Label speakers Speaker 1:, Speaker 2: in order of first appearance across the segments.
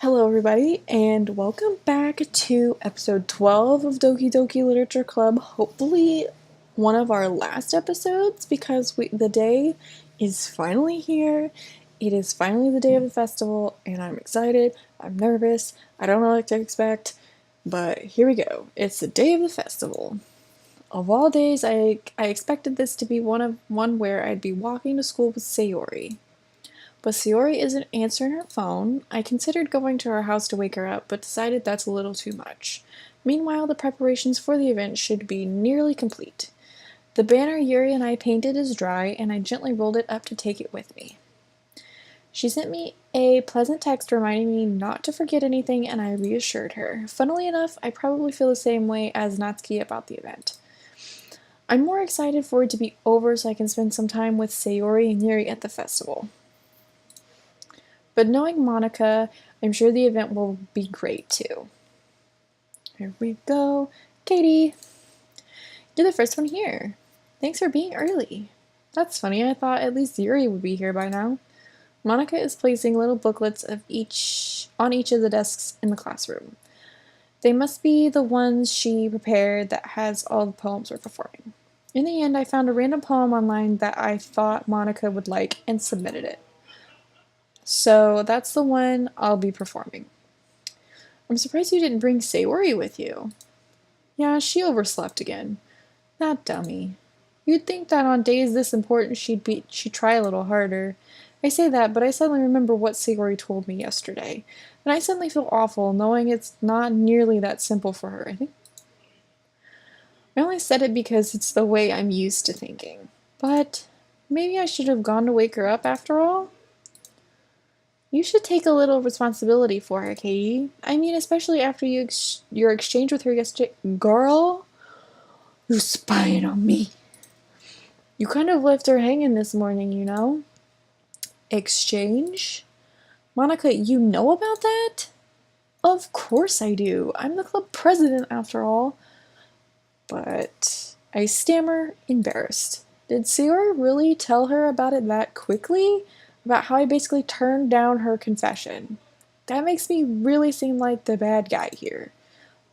Speaker 1: Hello, everybody, and welcome back to episode 12 of Doki Doki Literature Club. Hopefully, one of our last episodes because the day is finally here. It is finally the day of the festival, and I'm excited. I'm nervous. I don't know what to expect, but here we go. It's the day of the festival. Of all days, I expected this to be one where I'd be walking to school with Sayori. But Sayori isn't answering her phone. I considered going to her house to wake her up, but decided that's a little too much. Meanwhile, the preparations for the event should be nearly complete. The banner Yuri and I painted is dry, and I gently rolled it up to take it with me. She sent me a pleasant text reminding me not to forget anything, and I reassured her. Funnily enough, I probably feel the same way as Natsuki about the event. I'm more excited for it to be over so I can spend some time with Sayori and Yuri at the festival. But knowing Monica, I'm sure the event will be great too. Here we go. Katie, you're the first one here. Thanks for being early. That's funny, I thought at least Yuri would be here by now. Monica is placing little booklets on each of the desks in the classroom. They must be the ones she prepared that has all the poems we're performing. In the end, I found a random poem online that I thought Monica would like and submitted it. So that's the one I'll be performing. I'm surprised you didn't bring Sayori with you. Yeah, she overslept again. That dummy. You'd think that on days this important she'd try a little harder. I say that, but I suddenly remember what Sayori told me yesterday, and I suddenly feel awful knowing it's not nearly that simple for her. I only said it because it's the way I'm used to thinking. But maybe I should have gone to wake her up after all? You should take a little responsibility for her, Katie. I mean, especially after your exchange with her yesterday. Girl, you spying on me. You kind of left her hanging this morning, you know? Exchange? Monica, you know about that? Of course I do. I'm the club president after all. But I stammer, embarrassed. Did Sayori really tell her about it that quickly? About how I basically turned down her confession. That makes me really seem like the bad guy here.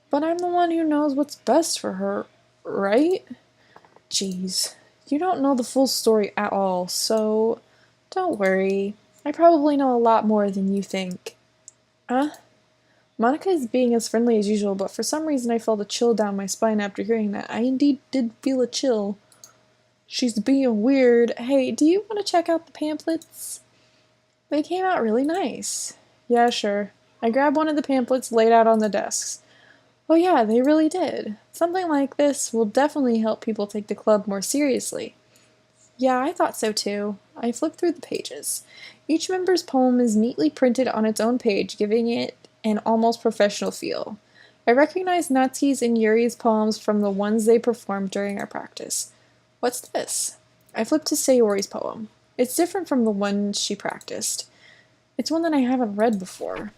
Speaker 1: But I'm the one who knows what's best for her, right? Jeez, you don't know the full story at all, so don't worry. I probably know a lot more than you think. Monica is being as friendly as usual, but for some reason I felt a chill down my spine after hearing that. I indeed did feel a chill. She's being weird. Hey, do you want to check out the pamphlets? They came out really nice. Yeah, sure. I grabbed one of the pamphlets laid out on the desks. Oh yeah, they really did. Something like this will definitely help people take the club more seriously. Yeah, I thought so too. I flipped through the pages. Each member's poem is neatly printed on its own page, giving it an almost professional feel. I recognized Natsuki's and Yuri's poems from the ones they performed during our practice. What's this? I flipped to Sayori's poem. It's different from the one she practiced. It's one that I haven't read before.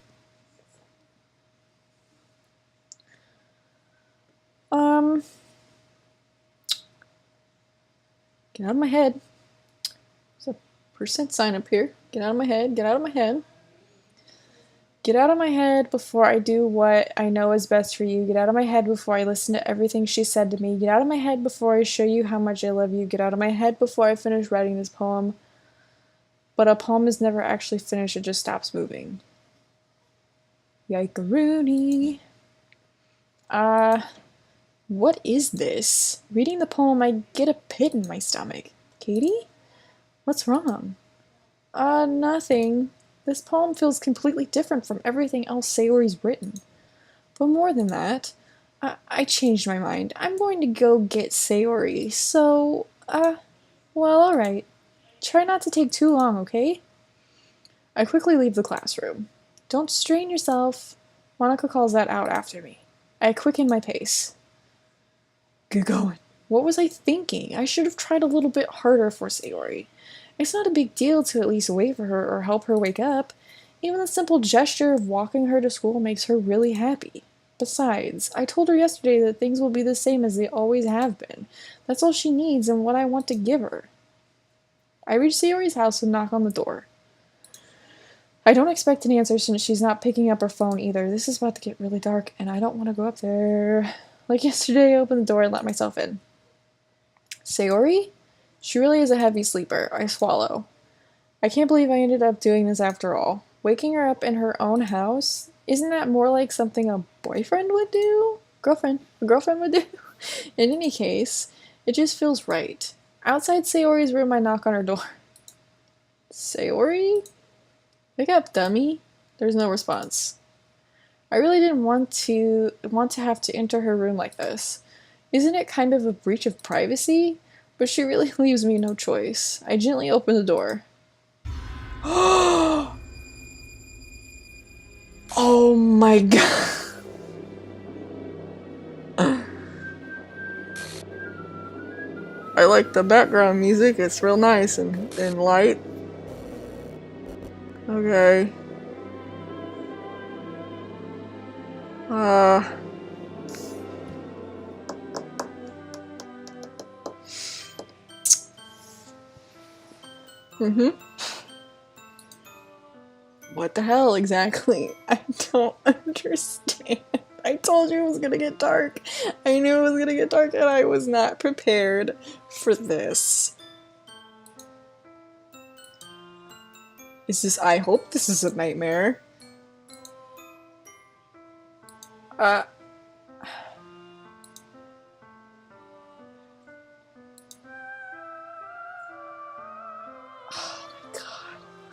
Speaker 1: Get out of my head. There's a percent sign up here. Get out of my head, get out of my head. Get out of my head before I do what I know is best for you. Get out of my head before I listen to everything she said to me. Get out of my head before I show you how much I love you. Get out of my head before I finish writing this poem. But a poem is never actually finished, it just stops moving. Yike-a-rooney. What is this? Reading the poem, I get a pit in my stomach. Katie? What's wrong? Nothing. This poem feels completely different from everything else Sayori's written. But more than that, I changed my mind. I'm going to go get Sayori, so, well, alright. Try not to take too long, okay? I quickly leave the classroom. Don't strain yourself. Monica calls that out after me. I quicken my pace. Get going. What was I thinking? I should have tried a little bit harder for Sayori. It's not a big deal to at least wait for her or help her wake up. Even the simple gesture of walking her to school makes her really happy. Besides, I told her yesterday that things will be the same as they always have been. That's all she needs and what I want to give her. I reach Sayori's house and knock on the door. I don't expect an answer since she's not picking up her phone either. This is about to get really dark, and I don't want to go up there. Like yesterday, I opened the door and let myself in. Sayori? She really is a heavy sleeper. I swallow. I can't believe I ended up doing this after all. Waking her up in her own house? Isn't that more like something a boyfriend would do? A girlfriend would do? In any case, it just feels right. Outside Sayori's room, I knock on her door. Sayori? Wake up, dummy. There's no response. I really didn't want to have to enter her room like this. Isn't it kind of a breach of privacy? But she really leaves me no choice. I gently open the door. Oh my god. I like the background music. It's real nice and light. Okay. What the hell exactly? I don't understand. I told you it was gonna get dark. I knew it was gonna get dark and I was not prepared for this. I hope this is a nightmare. Oh my god.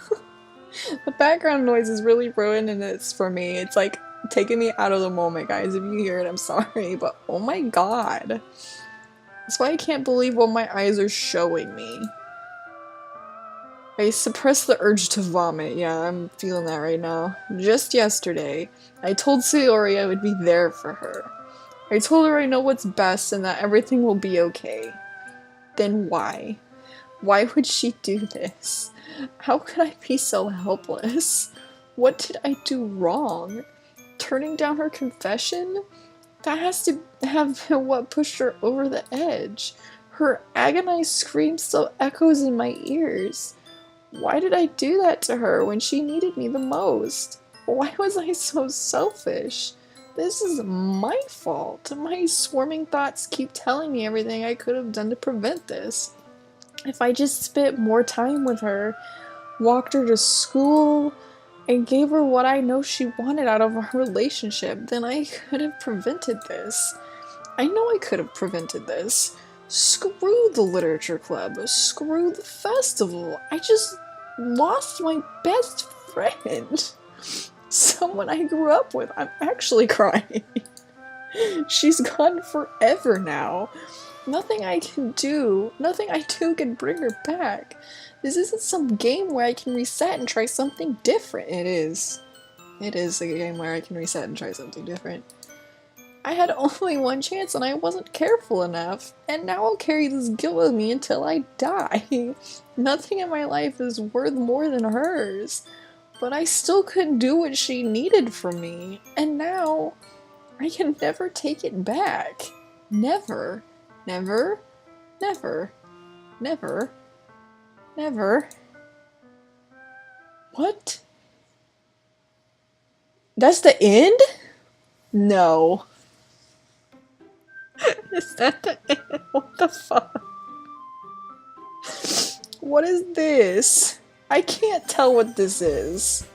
Speaker 1: The background noise is really ruining this for me. It's like taking me out of the moment, guys. If you hear it, I'm sorry, but oh my god. That's why I can't believe what my eyes are showing me. I suppressed the urge to vomit. Yeah, I'm feeling that right now. Just yesterday, I told Sayori I would be there for her. I told her I know what's best and that everything will be okay. Then why? Why would she do this? How could I be so helpless? What did I do wrong? Turning down her confession? That has to have been what pushed her over the edge. Her agonized scream still echoes in my ears. Why did I do that to her when she needed me the most? Why was I so selfish? This is my fault. My swarming thoughts keep telling me everything I could have done to prevent this. If I just spent more time with her, walked her to school, and gave her what I know she wanted out of our relationship, then I could have prevented this. I know I could have prevented this. Screw the literature club. Screw the festival. I just lost my best friend. Someone I grew up with. I'm actually crying. She's gone forever now. Nothing I do can bring her back. This isn't some game where I can reset and try something different. It is. It is a game where I can reset and try something different. I had only one chance and I wasn't careful enough, and now I'll carry this guilt with me until I die. Nothing in my life is worth more than hers, but I still couldn't do what she needed from me, and now I can never take it back. Never. Never. Never. Never. Never. What? That's the end? No. Is that the end? What the fuck? What is this? I can't tell what this is.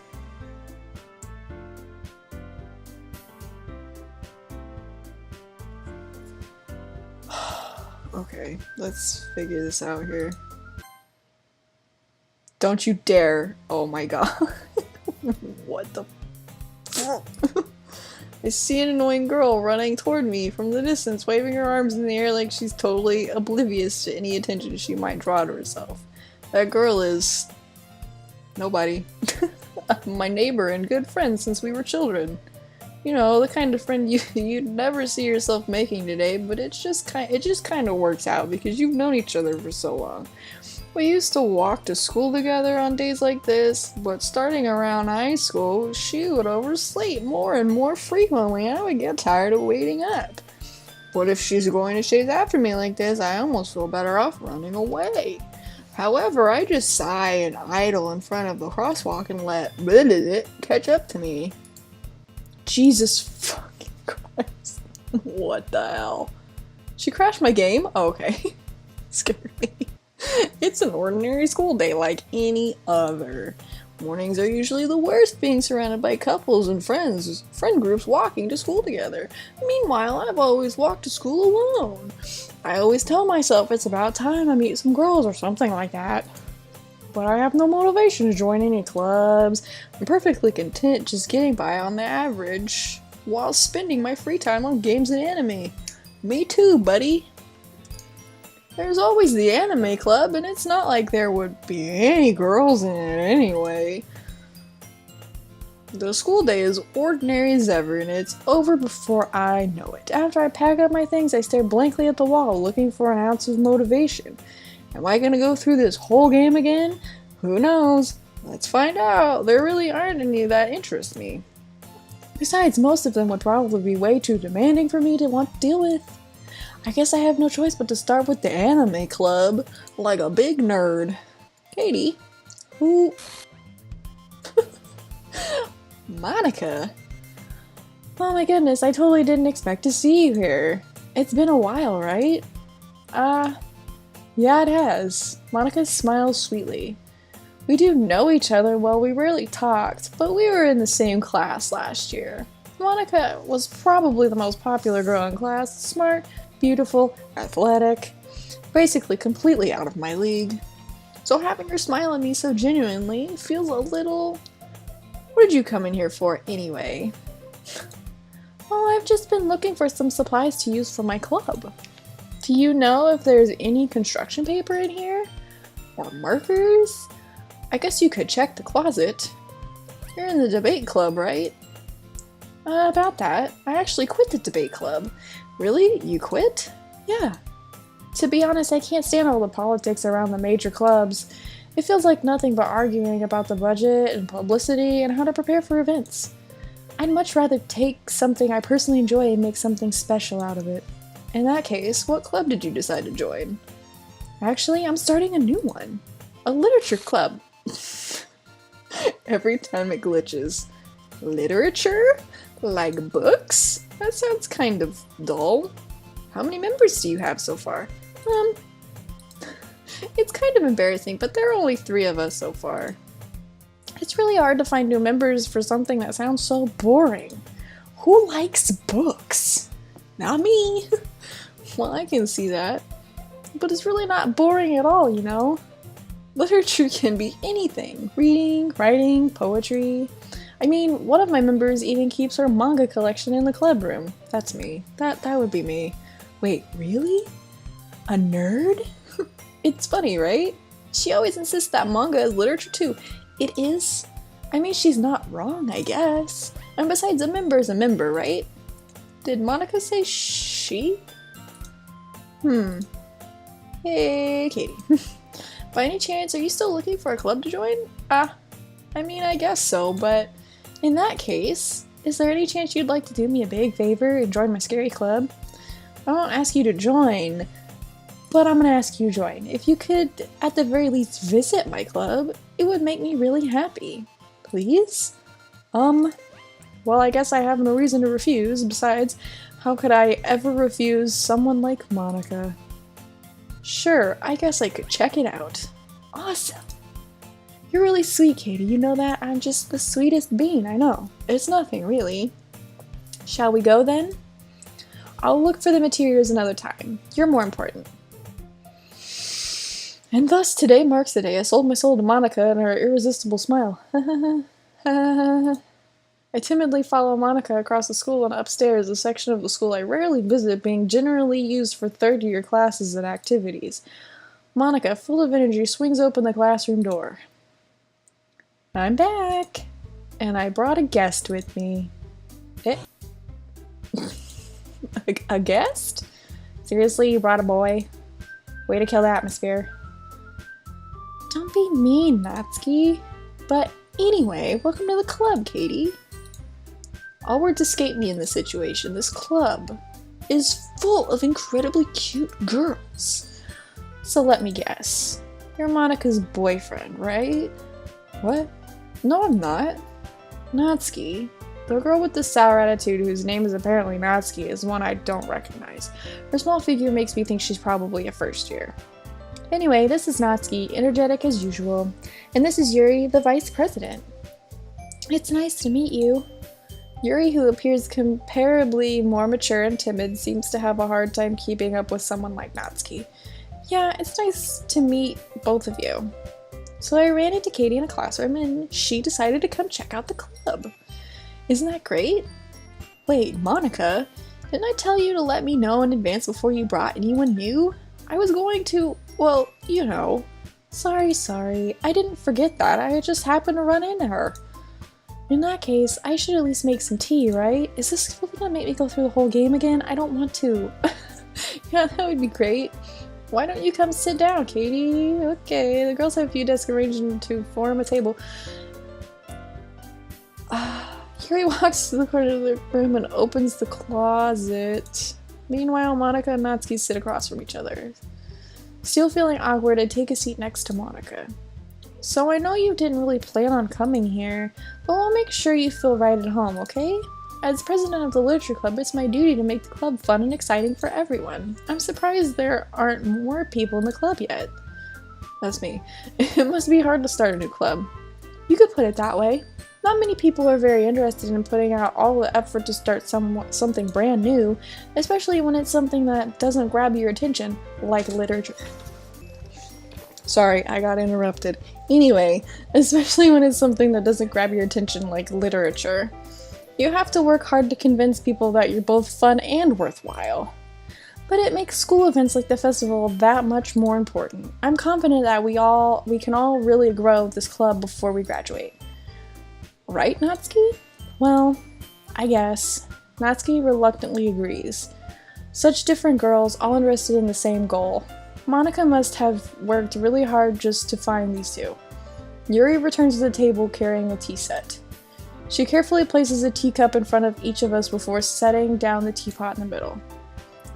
Speaker 1: Okay, let's figure this out here. Don't you dare. Oh my god. What the fuck? I see an annoying girl running toward me from the distance, waving her arms in the air like she's totally oblivious to any attention she might draw to herself. That girl is... nobody. My neighbor and good friend since we were children. You know, the kind of friend you'd never see yourself making today, but it just kind of works out because you've known each other for so long. We used to walk to school together on days like this, but starting around high school, she would oversleep more and more frequently, and I would get tired of waiting up. But if she's going to chase after me like this, I almost feel better off running away. However, I just sigh and idle in front of the crosswalk and let it catch up to me. Jesus fucking Christ. What the hell? She crashed my game? Oh, okay. Scared me. It's an ordinary school day like any other. Mornings are usually the worst, being surrounded by couples and friend groups walking to school together. Meanwhile, I've always walked to school alone. I always tell myself it's about time I meet some girls or something like that. But I have no motivation to join any clubs. I'm perfectly content just getting by on the average while spending my free time on games and anime. Me too, buddy. There's always the anime club, and it's not like there would be any girls in it anyway. The school day is ordinary as ever, and it's over before I know it. After I pack up my things, I stare blankly at the wall, looking for an ounce of motivation. Am I gonna go through this whole game again? Who knows? Let's find out. There really aren't any that interest me. Besides, most of them would probably be way too demanding for me to want to deal with. I guess I have no choice but to start with the anime club, like a big nerd. Katie? Who? Monica? Oh my goodness, I totally didn't expect to see you here. It's been a while, right? Yeah it has. Monica smiles sweetly. We do know each other well, we rarely talked, but we were in the same class last year. Monica was probably the most popular girl in class, smart, beautiful, athletic, basically completely out of my league. So having her smile at me so genuinely feels a little... What did you come in here for anyway? Oh, I've just been looking for some supplies to use for my club. Do you know if there's any construction paper in here? Or markers? I guess you could check the closet. You're in the debate club, right? About that. I actually quit the debate club. Really? You quit? Yeah. To be honest, I can't stand all the politics around the major clubs. It feels like nothing but arguing about the budget and publicity and how to prepare for events. I'd much rather take something I personally enjoy and make something special out of it. In that case, what club did you decide to join? Actually, I'm starting a new one. A literature club. Every time it glitches. Literature? Like books? That sounds kind of dull. How many members do you have so far? It's kind of embarrassing, but there are only 3 of us so far. It's really hard to find new members for something that sounds so boring. Who likes books? Not me. Well, I can see that. But it's really not boring at all, you know? Literature can be anything. Reading, writing, poetry. I mean, one of my members even keeps her manga collection in the club room. That's me. That would be me. Wait, really? A nerd? It's funny, right? She always insists that manga is literature too. It is. I mean, she's not wrong, I guess. And besides, a member is a member, right? Did Monica say she? Hey, Katie. By any chance, are you still looking for a club to join? I mean, I guess so, but in that case, is there any chance you'd like to do me a big favor and join my scary club? I won't ask you to join, but I'm gonna ask you to join. If you could, at the very least, visit my club, it would make me really happy. Please? Well, I guess I have no reason to refuse. Besides, how could I ever refuse someone like Monica? Sure, I guess I could check it out. Awesome! You're really sweet, Katie. You know that? I'm just the sweetest bean, I know. It's nothing, really. Shall we go, then? I'll look for the materials another time. You're more important. And thus, today marks the day I sold my soul to Monica and her irresistible smile. I timidly follow Monica across the school and upstairs, a section of the school I rarely visit, being generally used for third-year classes and activities. Monica, full of energy, swings open the classroom door. I'm back! And I brought a guest with me. Eh? A guest? Seriously, you brought a boy? Way to kill the atmosphere. Don't be mean, Natsuki. But anyway, welcome to the club, Katie. All words escape me in this situation. This club is full of incredibly cute girls. So let me guess. You're Monika's boyfriend, right? What? No, I'm not. Natsuki. The girl with the sour attitude whose name is apparently Natsuki is one I don't recognize. Her small figure makes me think she's probably a first year. Anyway, this is Natsuki, energetic as usual, and this is Yuri, the vice president. It's nice to meet you. Yuri, who appears comparably more mature and timid, seems to have a hard time keeping up with someone like Natsuki. Yeah, it's nice to meet both of you. So I ran into Katie in a classroom and she decided to come check out the club. Isn't that great? Wait, Monika, didn't I tell you to let me know in advance before you brought anyone new? I was going to, well, you know. Sorry, I didn't forget that. I just happened to run into her. In that case, I should at least make some tea, right? Is this gonna make me go through the whole game again? I don't want to. Yeah, that would be great. Why don't you come sit down, Katie? Okay, the girls have a few desks arranged to form a table. Yuri walks to the corner of the room and opens the closet. Meanwhile, Monika and Natsuki sit across from each other. Still feeling awkward, I take a seat next to Monika. So I know you didn't really plan on coming here, but we'll make sure you feel right at home, okay? As president of the literature club, it's my duty to make the club fun and exciting for everyone. I'm surprised there aren't more people in the club yet. That's me. It must be hard to start a new club. You could put it that way. Not many people are very interested in putting out all the effort to start something brand new, especially when it's something that doesn't grab your attention, like literature. Sorry, I got interrupted. Anyway, especially when it's something that doesn't grab your attention, like literature. You have to work hard to convince people that you're both fun and worthwhile. But it makes school events like the festival that much more important. I'm confident that we can all really grow this club before we graduate. Right, Natsuki? Well, I guess. Natsuki reluctantly agrees. Such different girls, all interested in the same goal. Monika must have worked really hard just to find these two. Yuri returns to the table carrying a tea set. She carefully places a teacup in front of each of us before setting down the teapot in the middle.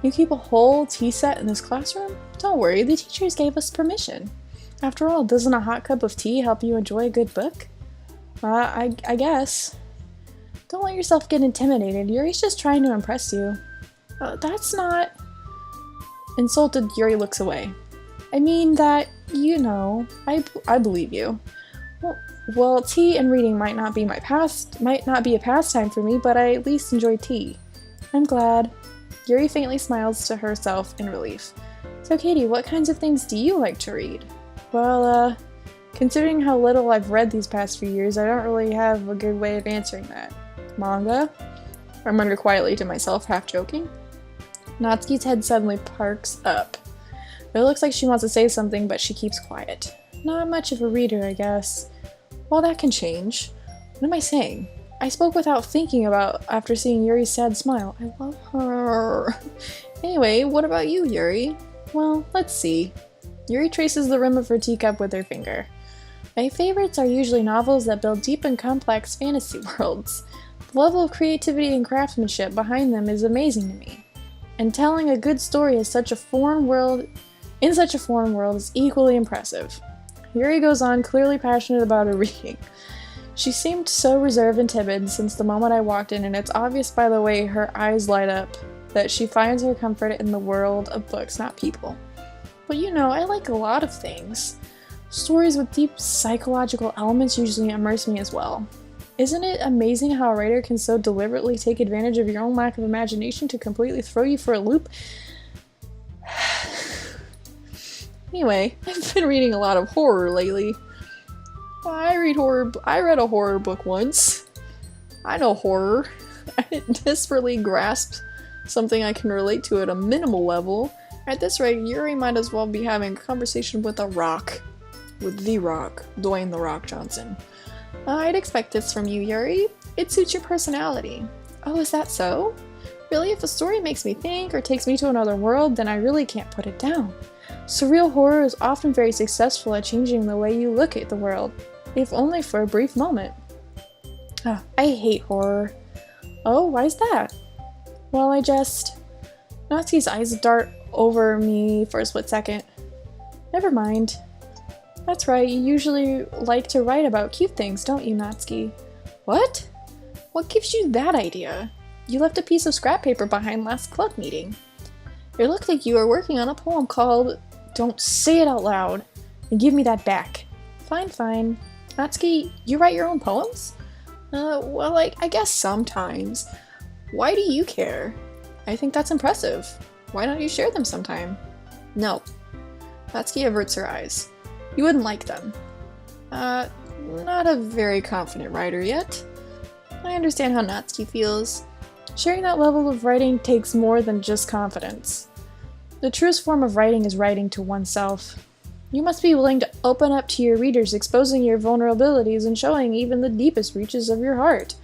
Speaker 1: You keep a whole tea set in this classroom? Don't worry, the teachers gave us permission. After all, doesn't a hot cup of tea help you enjoy a good book? I guess. Don't let yourself get intimidated. Yuri's just trying to impress you. That's not... Insulted, Yuri looks away. I mean that, you know, I believe you. Well, tea and reading might not be a pastime for me, but I at least enjoy tea. I'm glad. Yuri faintly smiles to herself in relief. So Katie, what kinds of things do you like to read? Well, considering how little I've read these past few years, I don't really have a good way of answering that. Manga? I mutter quietly to myself, half joking. Natsuki's head suddenly perks up. It looks like she wants to say something, but she keeps quiet. Not much of a reader, I guess. Well, that can change. What am I saying? I spoke without thinking after seeing Yuri's sad smile. I love her. Anyway, what about you, Yuri? Well, let's see. Yuri traces the rim of her teacup with her finger. My favorites are usually novels that build deep and complex fantasy worlds. The level of creativity and craftsmanship behind them is amazing to me. And telling a good story in such a foreign world is equally impressive. Yuri goes on, clearly passionate about her reading. She seemed so reserved and timid since the moment I walked in, and it's obvious by the way her eyes light up that she finds her comfort in the world of books, not people. But you know, I like a lot of things. Stories with deep psychological elements usually immerse me as well. Isn't it amazing how a writer can so deliberately take advantage of your own lack of imagination to completely throw you for a loop? Anyway, I've been reading a lot of horror lately. I read a horror book once. I know horror. I desperately grasped something I can relate to at a minimal level. At this rate, Yuri might as well be having a conversation with a rock. With The Rock, Dwayne The Rock Johnson. I'd expect this from you, Yuri. It suits your personality. Oh, is that so? Really, if a story makes me think or takes me to another world, then I really can't put it down. Surreal horror is often very successful at changing the way you look at the world, if only for a brief moment. I hate horror. Oh, why's that? Well, Natsuki's eyes dart over me for a split second. Never mind. That's right, you usually like to write about cute things, don't you, Natsuki? What? What gives you that idea? You left a piece of scrap paper behind last club meeting. It looked like you were working on a poem called Don't Say It Out Loud, and give me that back. Fine. Natsuki, you write your own poems? Well, I guess sometimes. Why do you care? I think that's impressive. Why don't you share them sometime? No. Natsuki averts her eyes. You wouldn't like them. Not a very confident writer yet. I understand how Natsuki feels. Sharing that level of writing takes more than just confidence. The truest form of writing is writing to oneself. You must be willing to open up to your readers, exposing your vulnerabilities and showing even the deepest reaches of your heart.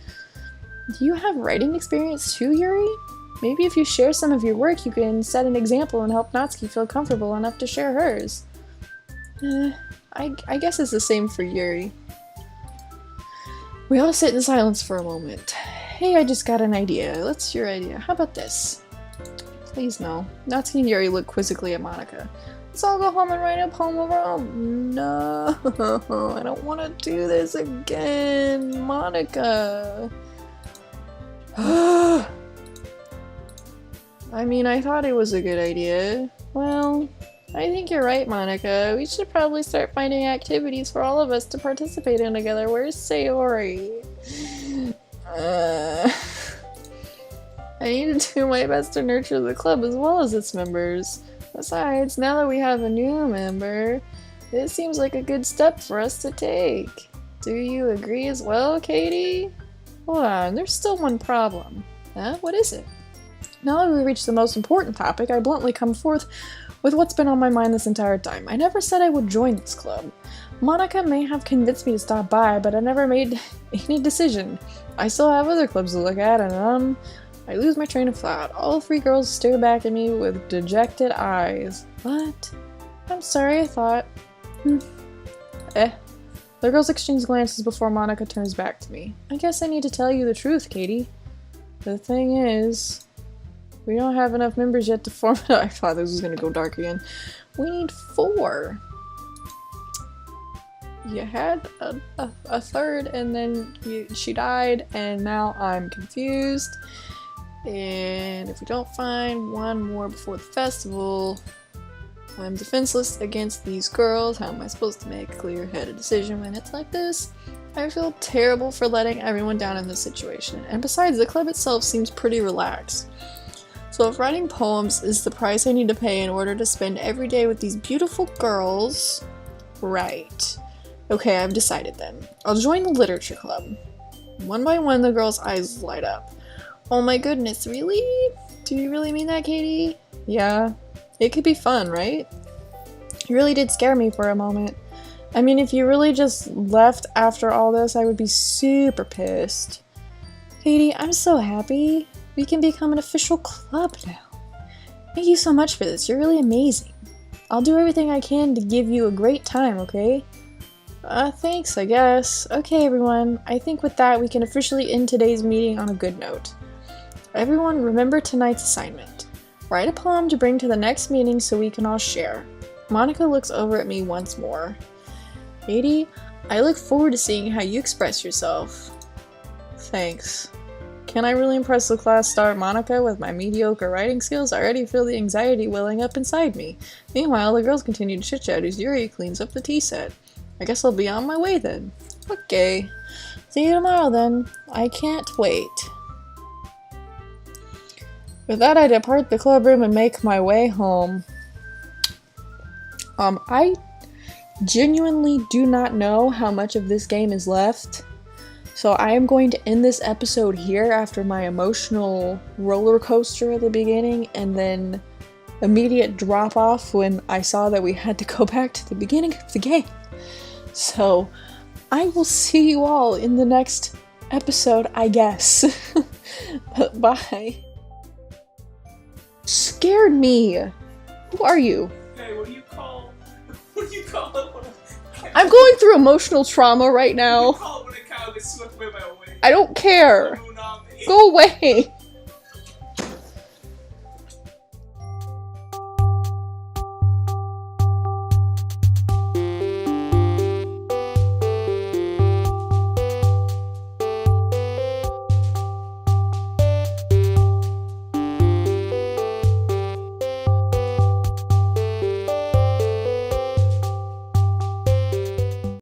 Speaker 1: Do you have writing experience too, Yuri? Maybe if you share some of your work, you can set an example and help Natsuki feel comfortable enough to share hers. I guess it's the same for Yuri. We all sit in silence for a moment. Hey, I just got an idea. What's your idea? How about this? Please no. Natsuki and Yuri look quizzically at Monika. Let's all go home and write a poem of our own. No, I don't want to do this again, Monika. I mean, I thought it was a good idea. Well, I think you're right, Monika. We should probably start finding activities for all of us to participate in together. Where's Sayori? I need to do my best to nurture the club as well as its members. Besides, now that we have a new member, it seems like a good step for us to take. Do you agree as well, Katie? Hold on, there's still one problem. Huh? What is it? Now that we reached the most important topic, I bluntly come forth with what's been on my mind this entire time. I never said I would join this club. Monika may have convinced me to stop by, but I never made any decision. I still have other clubs to look at, and I lose my train of thought. All three girls stare back at me with dejected eyes. What? I'm sorry, I thought. The girls exchange glances before Monika turns back to me. I guess I need to tell you the truth, Katie. The thing is, we don't have enough members yet to form it. I thought this was gonna go dark again. We need 4. You had a third, and then she died, and now I'm confused. And if we don't find one more before the festival, I'm defenseless against these girls. How am I supposed to make a clear-headed decision when it's like this? I feel terrible for letting everyone down in this situation. And besides, the club itself seems pretty relaxed. So if writing poems is the price I need to pay in order to spend every day with these beautiful girls, right. Okay, I've decided then. I'll join the literature club. One by one, the girls' eyes light up. Oh my goodness, really? Do you really mean that, Katie? Yeah. It could be fun, right? You really did scare me for a moment. I mean, if you really just left after all this, I would be super pissed. Katie, I'm so happy. We can become an official club now. Thank you so much for this. You're really amazing. I'll do everything I can to give you a great time, okay? Thanks, I guess. Okay, everyone. I think with that, we can officially end today's meeting on a good note. Everyone, remember tonight's assignment. Write a poem to bring to the next meeting so we can all share. Monika looks over at me once more. Katie, I look forward to seeing how you express yourself. Thanks. Can I really impress the class star Monika with my mediocre writing skills? I already feel the anxiety welling up inside me. Meanwhile, the girls continue to chit-chat as Yuri cleans up the tea set. I guess I'll be on my way then. Okay. See you tomorrow then. I can't wait. With that, I depart the club room and make my way home. I genuinely do not know how much of this game is left. So I am going to end this episode here after my emotional roller coaster at the beginning and then immediate drop off when I saw that we had to go back to the beginning of the game. So I will see you all in the next episode, I guess. Bye. Scared me. Who are you?
Speaker 2: Hey, what do you call it?
Speaker 1: I'm going through emotional trauma right now.
Speaker 2: What do you call it when a cow gets swept away by a wave?
Speaker 1: I don't care. Go away.